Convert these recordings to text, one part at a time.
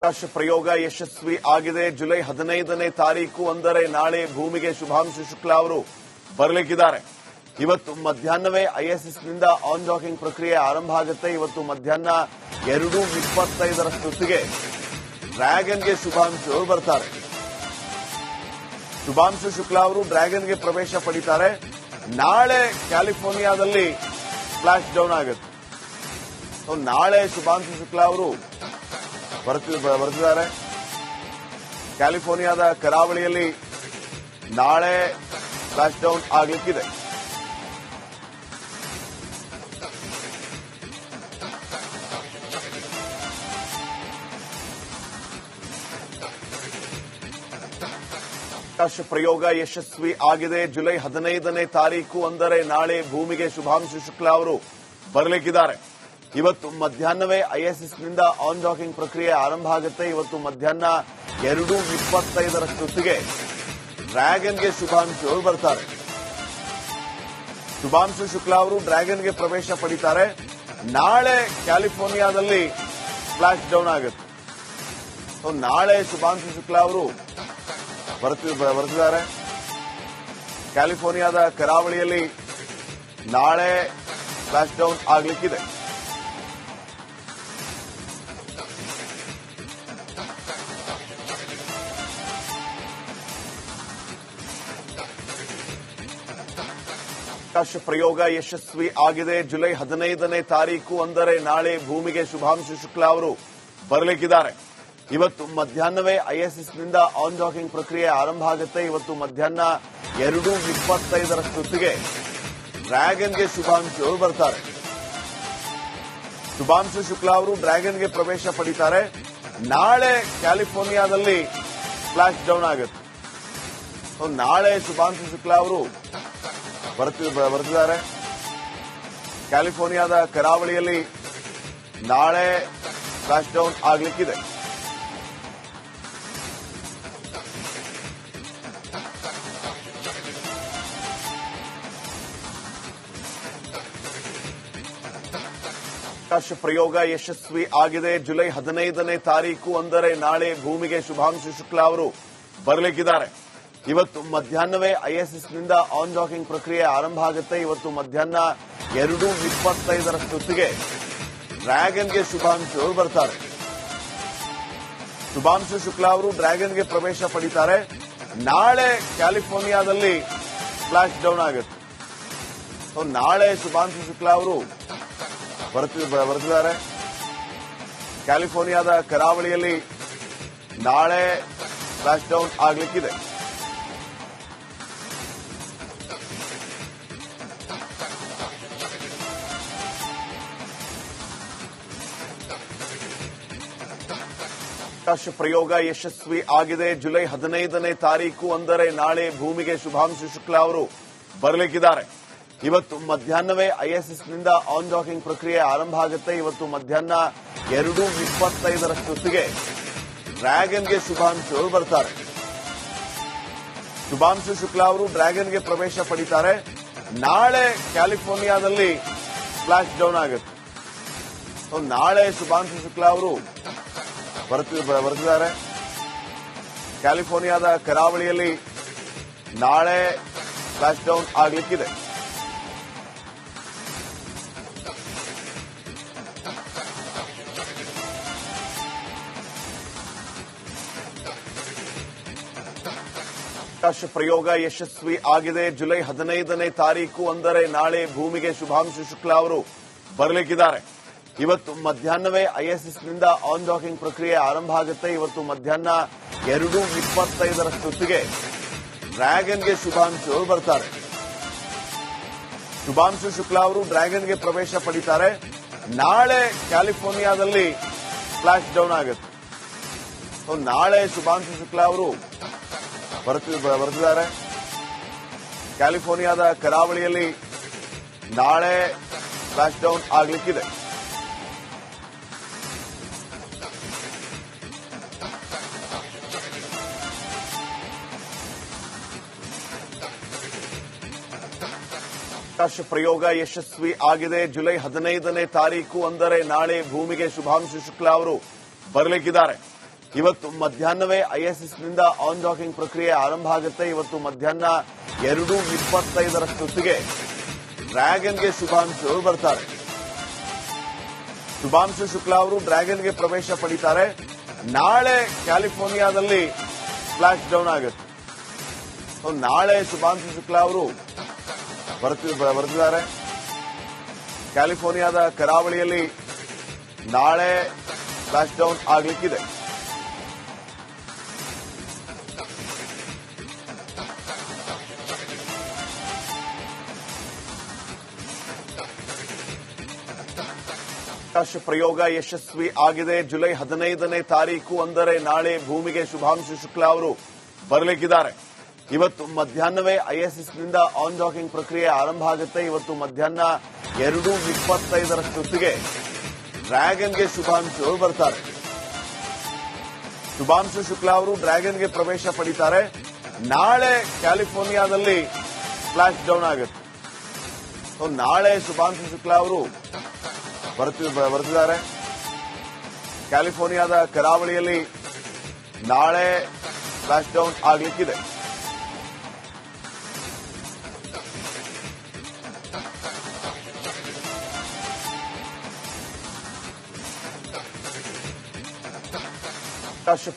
ಆಕಾಶ ಪ್ರಯೋಗ ಯಶಸ್ವಿ ಆಗಿದೆ. ಜುಲೈ 15ನೇ ತಾರೀಕು ಅಂದರೆ ನಾಳೆ ಭೂಮಿಗೆ ಶುಭಾಂಶು ಶುಕ್ಲಾ ಅವರು ಬರಲಿಕ್ಕಿದ್ದಾರೆ. ಇವತ್ತು ಮಧ್ಯಾಹ್ನವೇ ಐಎಸ್ಎಸ್ನಿಂದ ಆನ್ ಡಾಕಿಂಗ್ ಪ್ರಕ್ರಿಯೆ ಆರಂಭ ಆಗುತ್ತೆ. ಇವತ್ತು ಮಧ್ಯಾಹ್ನ 2:25 ಡ್ರ್ಯಾಗನ್ಗೆ ಶುಭಾಂಶು ಬರ್ತಾರೆ. ಶುಭಾಂಶು ಶುಕ್ಲಾ ಅವರು ಡ್ರ್ಯಾಗನ್ಗೆ ಪ್ರವೇಶ ಪಡಿತಾರೆ. ನಾಳೆ ಕ್ಯಾಲಿಫೋರ್ನಿಯಾದಲ್ಲಿ ಫ್ಲಾಶ್ ಡೌನ್ ಆಗುತ್ತೆ. ನಾಳೆ ಶುಭಾಂಶು ಶುಕ್ಲಾ ಅವರು ಬರ್ತಿದ್ದಾರೆ. ಕ್ಯಾಲಿಫೋರ್ನಿಯಾದ ಕರಾವಳಿಯಲ್ಲಿ ನಾಳೆ ಫ್ಲಾಶ್ ಡೌನ್ ಆಗಲಿಕ್ಕಿದೆ. ಆಕಾಶ ಪ್ರಯೋಗ ಯಶಸ್ವಿ ಆಗಿದೆ. ಜುಲೈ 15ನೇ ತಾರೀಕು ಅಂದರೆ ನಾಳೆ ಭೂಮಿಗೆ ಶುಭಾಂಶು ಶುಕ್ಲಾ ಅವರು ಬರಲಿಕ್ಕಿದ್ದಾರೆ. ಇವತ್ತು ಮಧ್ಯಾಹ್ನವೇ ಐಎಸ್ಎಸ್ನಿಂದ ಆನ್ ಡಾಕಿಂಗ್ ಪ್ರಕ್ರಿಯೆ ಆರಂಭ ಆಗುತ್ತೆ. ಇವತ್ತು ಮಧ್ಯಾಹ್ನ 2:25 ಡ್ರ್ಯಾಗನ್ಗೆ ಶುಭಾಂಶು ಬರ್ತಾರೆ. ಶುಭಾಂಶು ಶುಕ್ಲಾ ಅವರು ಡ್ರ್ಯಾಗನ್ಗೆ ಪ್ರವೇಶ ಪಡಿತಾರೆ. ನಾಳೆ ಕ್ಯಾಲಿಫೋರ್ನಿಯಾದಲ್ಲಿ ಫ್ಲಾಶ್ ಡೌನ್ ಆಗುತ್ತೆ. ನಾಳೆ ಶುಭಾಂಶು ಶುಕ್ಲಾ ಅವರು ಬರ್ತಿದ್ದಾರೆ. ಕ್ಯಾಲಿಫೋರ್ನಿಯಾದ ಕರಾವಳಿಯಲ್ಲಿ ನಾಳೆ ಫ್ಲಾಶ್ ಡೌನ್ ಆಗಲಿಕ್ಕಿದೆ. ಆಕಾಶ ಪ್ರಯೋಗ ಯಶಸ್ವಿ ಆಗಿದೆ. ಜುಲೈ 15ನೇ ತಾರೀಕು ಅಂದರೆ ನಾಳೆ ಭೂಮಿಗೆ ಶುಭಾಂಶು ಶುಕ್ಲಾ ಅವರು ಬರಲಿಕ್ಕಿದ್ದಾರೆ. ಇವತ್ತು ಮಧ್ಯಾಹ್ನವೇ ಐಎಸ್ಎಸ್ನಿಂದ ಆನ್ ಡಾಕಿಂಗ್ ಪ್ರಕ್ರಿಯೆ ಆರಂಭ ಆಗುತ್ತೆ. ಇವತ್ತು ಮಧ್ಯಾಹ್ನ 2:25 ಡ್ರ್ಯಾಗನ್ಗೆ ಶುಭಾಂಶು ಬರ್ತಾರೆ. ಶುಭಾಂಶು ಶುಕ್ಲಾ ಅವರು ಡ್ರ್ಯಾಗನ್ಗೆ ಪ್ರವೇಶ ಪಡಿತಾರೆ. ನಾಳೆ ಕ್ಯಾಲಿಫೋರ್ನಿಯಾದಲ್ಲಿ ಫ್ಲಾಶ್ ಡೌನ್ ಆಗುತ್ತೆ. ನಾಳೆ ಶುಭಾಂಶು ಶುಕ್ಲಾ ಅವರು ಬರ್ತಿದ್ದಾರೆ. ಕ್ಯಾಲಿಫೋರ್ನಿಯಾದ ಕರಾವಳಿಯಲ್ಲಿ ನಾಳೆ ಫ್ಲಾಶ್ ಡೌನ್ ಆಗಲಿಕ್ಕಿದೆ. ಆಕಾಶ ಪ್ರಯೋಗ ಯಶಸ್ವಿ ಆಗಿದೆ. ಜುಲೈ 15ನೇ ತಾರೀಕು ಅಂದರೆ ನಾಳೆ ಭೂಮಿಗೆ ಶುಭಾಂಶು ಶುಕ್ಲಾ ಅವರು ಬರಲಿಕ್ಕಿದ್ದಾರೆ. ಇವತ್ತು ಮಧ್ಯಾಹ್ನವೇ ಐಎಸ್ಎಸ್ನಿಂದ ಆನ್ ಡಾಕಿಂಗ್ ಪ್ರಕ್ರಿಯೆ ಆರಂಭ ಆಗುತ್ತೆ. ಇವತ್ತು ಮಧ್ಯಾಹ್ನ 2:25 ಡ್ರ್ಯಾಗನ್ಗೆ ಶುಭಾಂಶು ಬರ್ತಾರೆ. ಶುಭಾಂಶು ಶುಕ್ಲಾ ಅವರು ಡ್ರ್ಯಾಗನ್ಗೆ ಪ್ರವೇಶ ಪಡಿತಾರೆ. ನಾಳೆ ಕ್ಯಾಲಿಫೋರ್ನಿಯಾದಲ್ಲಿ ಫ್ಲಾಶ್ ಡೌನ್ ಆಗುತ್ತೆ. ನಾಳೆ ಶುಭಾಂಶು ಶುಕ್ಲಾ ಅವರು ಬರ್ತಿದ್ದಾರೆ. ಕ್ಯಾಲಿಫೋರ್ನಿಯಾದ ಕರಾವಳಿಯಲ್ಲಿ ನಾಳೆ ಫ್ಲಾಶ್ ಡೌನ್ ಆಗಲಿಕ್ಕಿದೆ. ಆಕಾಶ ಪ್ರಯೋಗ ಯಶಸ್ವಿ ಆಗಿದೆ. ಜುಲೈ 15ನೇ ತಾರೀಕು ಅಂದರೆ ನಾಳೆ ಭೂಮಿಗೆ ಶುಭಾಂಶು ಶುಕ್ಲಾ ಅವರು ಬರಲಿಕ್ಕಿದ್ದಾರೆ. ಇವತ್ತು ಮಧ್ಯಾಹ್ನವೇ ಐಎಸ್ಎಸ್ನಿಂದ ಆನ್ ಡಾಕಿಂಗ್ ಪ್ರಕ್ರಿಯೆ ಆರಂಭ ಆಗುತ್ತೆ. ಇವತ್ತು ಮಧ್ಯಾಹ್ನ 2:25 ಡ್ರ್ಯಾಗನ್ಗೆ ಶುಭಾಂಶು ಬರ್ತಾರೆ. ಶುಭಾಂಶು ಶುಕ್ಲಾ ಅವರು ಡ್ರ್ಯಾಗನ್ಗೆ ಪ್ರವೇಶ ಪಡಿತಾರೆ. ನಾಳೆ ಕ್ಯಾಲಿಫೋರ್ನಿಯಾದಲ್ಲಿ ಫ್ಲಾಶ್ ಡೌನ್ ಆಗುತ್ತೆ. ನಾಳೆ ಶುಭಾಂಶು ಶುಕ್ಲಾ ಅವರು ಬರ್ತಿದ್ದಾರೆ. ಕ್ಯಾಲಿಫೋರ್ನಿಯಾದ ಕರಾವಳಿಯಲ್ಲಿ ನಾಳೆ ಫ್ಲಾಶ್ ಡೌನ್ ಆಗಲಿಕ್ಕಿದೆ. ಆಕಾಶ ಪ್ರಯೋಗ ಯಶಸ್ವಿ ಆಗಿದೆ. ಜುಲೈ 15ನೇ ತಾರೀಕು ಅಂದರೆ ನಾಳೆ ಭೂಮಿಗೆ ಶುಭಾಂಶು ಶುಕ್ಲಾ ಅವರು ಬರಲಿಕ್ಕಿದ್ದಾರೆ. ಇವತ್ತು ಮಧ್ಯಾಹ್ನವೇ ಐಎಸ್ಎಸ್ನಿಂದ ಆನ್ ಡಾಕಿಂಗ್ ಪ್ರಕ್ರಿಯೆ ಆರಂಭ ಆಗುತ್ತೆ. ಇವತ್ತು ಮಧ್ಯಾಹ್ನ 2:25 ಡ್ರ್ಯಾಗನ್ಗೆ ಶುಭಾಂಶು ಬರ್ತಾರೆ. ಶುಭಾಂಶು ಶುಕ್ಲಾ ಅವರು ಡ್ರ್ಯಾಗನ್ಗೆ ಪ್ರವೇಶ ಪಡಿತಾರೆ. ನಾಳೆ ಕ್ಯಾಲಿಫೋರ್ನಿಯಾದಲ್ಲಿ ಫ್ಲಾಶ್ ಡೌನ್ ಆಗುತ್ತೆ. ನಾಳೆ ಶುಭಾಂಶು ಶುಕ್ಲಾ ಅವರು ಬರ್ತಿದ್ದಾರೆ. ಕ್ಯಾಲಿಫೋರ್ನಿಯಾದ ಕರಾವಳಿಯಲ್ಲಿ ನಾಳೆ ಫ್ಲಾಶ್ ಡೌನ್ ಆಗಲಿಕ್ಕಿದೆ. ಆಕಾಶ ಪ್ರಯೋಗ ಯಶಸ್ವಿ ಆಗಿದೆ. ಜುಲೈ 15ನೇ ತಾರೀಕು ಅಂದರೆ ನಾಳೆ ಭೂಮಿಗೆ ಶುಭಾಂಶು ಶುಕ್ಲಾ ಅವರು ಬರಲಿಕ್ಕಿದ್ದಾರೆ. ಇವತ್ತು ಮಧ್ಯಾಹ್ನವೇ ಐಎಸ್ಎಸ್ ನಿಂದ ಆನ್ ಡಾಕಿಂಗ್ ಪ್ರಕ್ರಿಯೆ ಆರಂಭ ಆಗುತ್ತೆ. ಇವತ್ತು ಮಧ್ಯಾಹ್ನ 2:25 ಡ್ರ್ಯಾಗನ್ಗೆ ಶುಭಾಂಶು ಬರ್ತಾರೆ. ಶುಭಾಂಶು ಶುಕ್ಲಾ ಅವರು ಡ್ರ್ಯಾಗನ್ಗೆ ಪ್ರವೇಶ ಪಡಿತಾರೆ. ನಾಳೆ ಕ್ಯಾಲಿಫೋರ್ನಿಯಾದಲ್ಲಿ ಫ್ಲಾಶ್ ಡೌನ್ ಆಗುತ್ತೆ. ನಾಳೆ ಶುಭಾಂಶು ಶುಕ್ಲಾ ಅವರು ಬರೆದಿದ್ದಾರೆ. ಕ್ಯಾಲಿಫೋರ್ನಿಯಾದ ಕರಾವಳಿಯಲ್ಲಿ ನಾಳೆ ಫ್ಲಾಶ್ ಡೌನ್ ಆಗಲಿಕ್ಕಿದೆ. ಪ್ರಯೋಗ ಯಶಸ್ವಿ ಆಗಿದೆ. ಜುಲೈ 15ನೇ ತಾರೀಕು ಅಂದರೆ ನಾಳೆ ಭೂಮಿಗೆ ಶುಭಾಂಶು ಶುಕ್ಲಾ ಅವರು ಬರಲಿಕ್ಕಿದ್ದಾರೆ. ಇವತ್ತು ಮಧ್ಯಾಹ್ನವೇ ಐಎಸ್ಎಸ್ ನಿಂದ ಆನ್ ಡಾಕಿಂಗ್ ಪ್ರಕ್ರಿಯೆ ಆರಂಭ ಆಗುತ್ತೆ. ಇವತ್ತು ಮಧ್ಯಾಹ್ನ 2:25 ಡ್ರ್ಯಾಗನ್ಗೆ ಶುಭಾಂಶು ಬರ್ತಾರೆ. ಶುಭಾಂಶು ಶುಕ್ಲಾ ಅವರು ಡ್ರ್ಯಾಗನ್ಗೆ ಪ್ರವೇಶ ಪಡಿತಾರೆ. ನಾಳೆ ಕ್ಯಾಲಿಫೋರ್ನಿಯಾದಲ್ಲಿ ಫ್ಲಾಶ್ ಡೌನ್ ಆಗುತ್ತೆ. ನಾಳೆ ಶುಭಾಂಶು ಶುಕ್ಲಾ ಅವರು ಬರೆದಿದ್ದಾರೆ. ಕ್ಯಾಲಿಫೋರ್ನಿಯಾದ ಕರಾವಳಿಯಲ್ಲಿ ನಾಳೆ ಫ್ಲಾಶ್ ಡೌನ್ ಆಗಲಿಕ್ಕಿದೆ.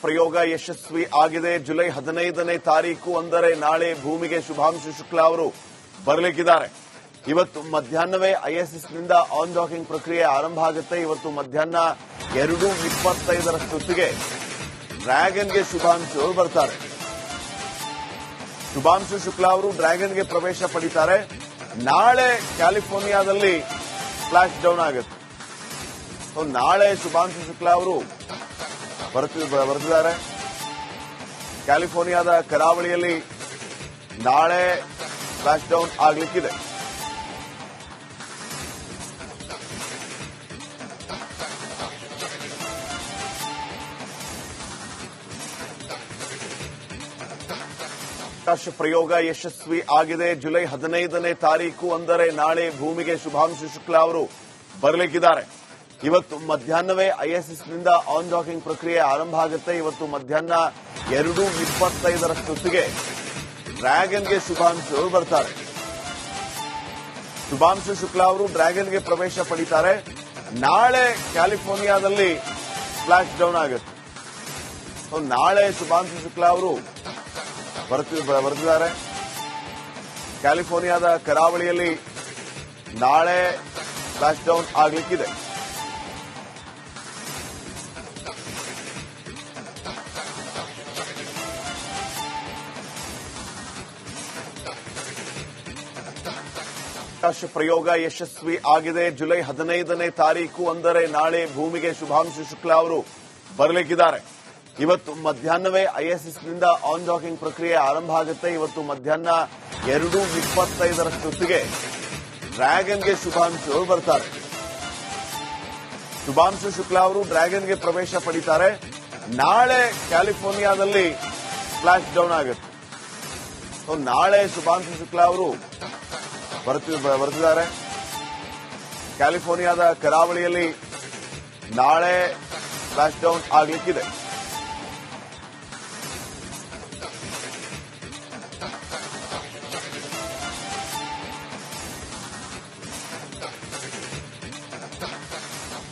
ಪ್ರಯೋಗ ಯಶಸ್ವಿ ಆಗಿದೆ. ಜುಲೈ 15ನೇ ತಾರೀಕು ಅಂದರೆ ನಾಳೆ ಭೂಮಿಗೆ ಶುಭಾಂಶು ಶುಕ್ಲಾ ಅವರು ಬರಲಿಕ್ಕಿದ್ದಾರೆ. ಇವತ್ತು ಮಧ್ಯಾಹ್ನವೇ ಐಎಸ್ಎಸ್ ನಿಂದ ಆನ್ ಡಾಕಿಂಗ್ ಪ್ರಕ್ರಿಯೆ ಆರಂಭ ಆಗುತ್ತೆ. ಇವತ್ತು ಮಧ್ಯಾಹ್ನ 2:25 ಡ್ರ್ಯಾಗನ್ಗೆ ಶುಭಾಂಶು ಬರ್ತಾರೆ. ಶುಭಾಂಶು ಶುಕ್ಲಾ ಅವರು ಡ್ರ್ಯಾಗನ್ಗೆ ಪ್ರವೇಶ ಪಡಿತಾರೆ. ನಾಳೆ ಕ್ಯಾಲಿಫೋರ್ನಿಯಾದಲ್ಲಿ ಫ್ಲಾಶ್ ಡೌನ್ ಆಗುತ್ತೆ. ನಾಳೆ ಶುಭಾಂಶು ಶುಕ್ಲಾ ಅವರು ಬರೆದಿದ್ದಾರೆ. ಕ್ಯಾಲಿಫೋರ್ನಿಯಾದ ಕರಾವಳಿಯಲ್ಲಿ ನಾಳೆ ಫ್ಲಾಶ್ ಡೌನ್ ಆಗಲಿಕ್ಕಿದೆ. ಪ್ರಯೋಗ ಯಶಸ್ವಿ ಆಗಿದೆ. ಜುಲೈ 15ನೇ ತಾರೀಕು ಅಂದರೆ ನಾಳೆ ಭೂಮಿಗೆ ಶುಭಾಂಶು ಶುಕ್ಲಾ ಅವರು ಬರಲಿಕ್ಕಿದ್ದಾರೆ. ಇವತ್ತು ಮಧ್ಯಾಹ್ನವೇ ಐಎಸ್ಎಸ್ ನಿಂದ ಆನ್ ಡಾಕಿಂಗ್ ಪ್ರಕ್ರಿಯೆ ಆರಂಭ ಆಗುತ್ತೆ. ಇವತ್ತು ಮಧ್ಯಾಹ್ನ 2:25 ಡ್ರ್ಯಾಗನ್ಗೆ ಶುಭಾಂಶು ಬರ್ತಾರೆ. ಶುಭಾಂಶು ಶುಕ್ಲಾ ಅವರು ಡ್ರ್ಯಾಗನ್ಗೆ ಪ್ರವೇಶ ಪಡಿತಾರೆ. ನಾಳೆ ಕ್ಯಾಲಿಫೋರ್ನಿಯಾದಲ್ಲಿ ಫ್ಲಾಶ್ ಡೌನ್ ಆಗುತ್ತೆ. ನಾಳೆ ಶುಭಾಂಶು ಶುಕ್ಲಾ ಅವರು ಬರೆದಿದ್ದಾರೆ. ಕ್ಯಾಲಿಫೋರ್ನಿಯಾದ ಕರಾವಳಿಯಲ್ಲಿ ನಾಳೆ ಫ್ಲಾಶ್ ಡೌನ್ ಆಗಲಿಕ್ಕಿದೆ. ಪ್ರಯೋಗ ಯಶಸ್ವಿ ಆಗಿದೆ. ಜುಲೈ 15ನೇ ತಾರೀಕು ಅಂದರೆ ನಾಳೆ ಭೂಮಿಗೆ ಶುಭಾಂಶು ಶುಕ್ಲಾ ಅವರು ಬರಲಿಕ್ಕಿದ್ದಾರೆ. ಇವತ್ತು ಮಧ್ಯಾಹ್ನವೇ ಐಎಸ್ಎಸ್ ನಿಂದ ಆನ್ ಡಾಕಿಂಗ್ ಪ್ರಕ್ರಿಯೆ ಆರಂಭ ಆಗುತ್ತೆ. ಇವತ್ತು ಮಧ್ಯಾಹ್ನ 2:25 ಡ್ರ್ಯಾಗನ್ಗೆ ಶುಭಾಂಶು ಬರ್ತಾರೆ. ಶುಭಾಂಶು ಶುಕ್ಲಾ ಅವರು ಡ್ರ್ಯಾಗನ್ಗೆ ಪ್ರವೇಶ ಪಡಿತಾರೆ. ನಾಳೆ ಕ್ಯಾಲಿಫೋರ್ನಿಯಾದಲ್ಲಿ ಫ್ಲಾಶ್ ಡೌನ್ ಆಗುತ್ತೆ. ನಾಳೆ ಶುಭಾಂಶು ಶುಕ್ಲಾ ಅವರು ಬರೆದಿದ್ದಾರೆ. ಕ್ಯಾಲಿಫೋರ್ನಿಯಾದ ಕರಾವಳಿಯಲ್ಲಿ ನಾಳೆ ಫ್ಲಾಶ್ ಡೌನ್ ಆಗಲಿಕ್ಕಿದೆ.